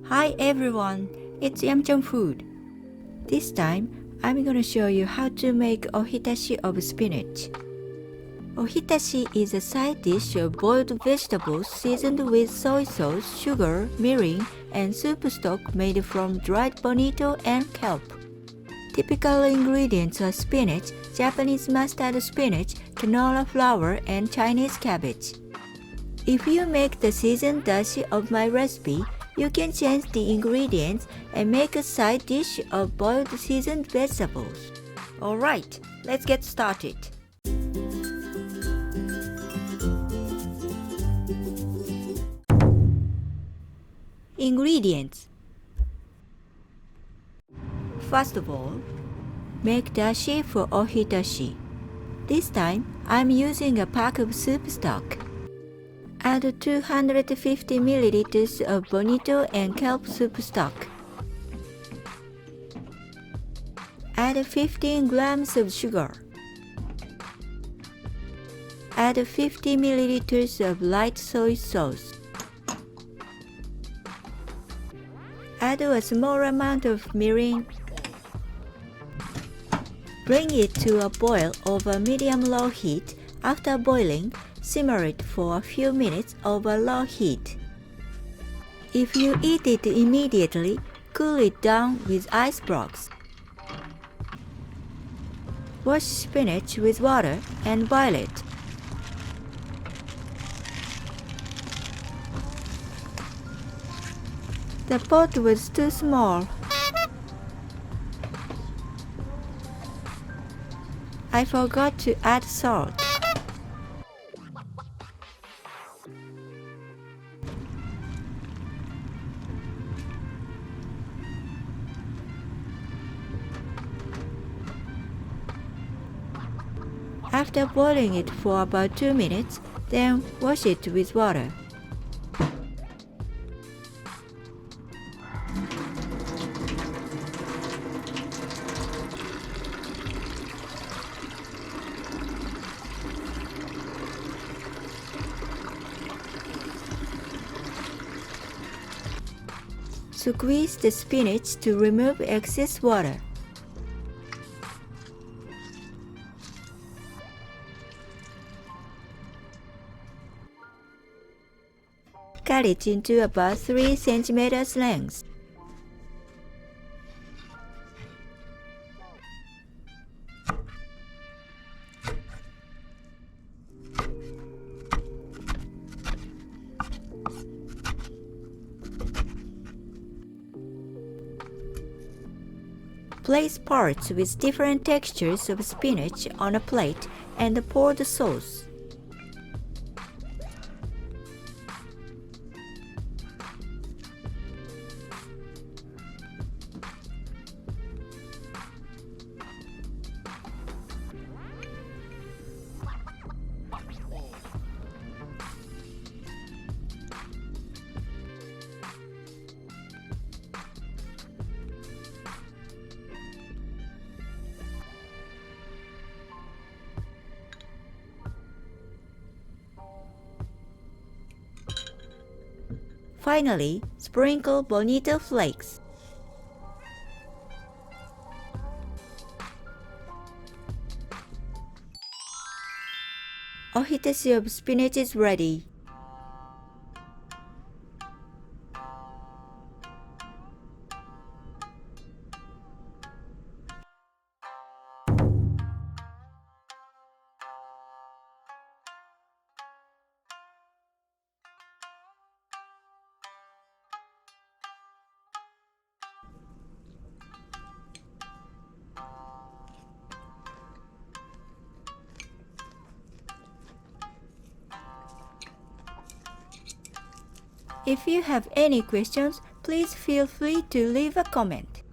Hi everyone, it's Yamchan Food. This time, I'm gonna show you how to make Ohitashi of Spinach. Ohitashi is a side dish of boiled vegetables seasoned with soy sauce, sugar, mirin, and soup stock made from dried bonito and kelp. Typical ingredients are spinach, Japanese mustard spinach, canola flour, and Chinese cabbage. If you make the seasoned dashi of my recipe, you can change the ingredients and make a side dish of boiled seasoned vegetables. Alright, let's get started. Ingredients. First of all, make dashi for ohitashi. This time, I'm using a pack of soup stock. Add 250 ml of bonito and kelp soup stock. Add 15 grams of sugar. Add 50 ml of light soy sauce. Add a small amount of mirin. Bring it to a boil over medium-low heat. After boiling, simmer it for a few minutes over low heat. If you eat it immediately, cool it down with ice blocks. Wash spinach with water and boil it. The pot was too small. I forgot to add salt. After boiling it for about 2 minutes, then wash it with water. Squeeze the spinach to remove excess water. Cut it into about 3 cm lengths. Place parts with different textures of spinach on a plate and pour the sauce. Finally, sprinkle bonito flakes. Ohitashi of spinach is ready. If you have any questions, please feel free to leave a comment.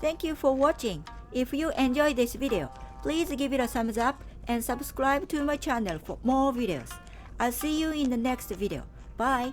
Thank you for watching. If you enjoyed this video, please give it a thumbs up and subscribe to my channel for more videos. I'll see you in the next video. Bye!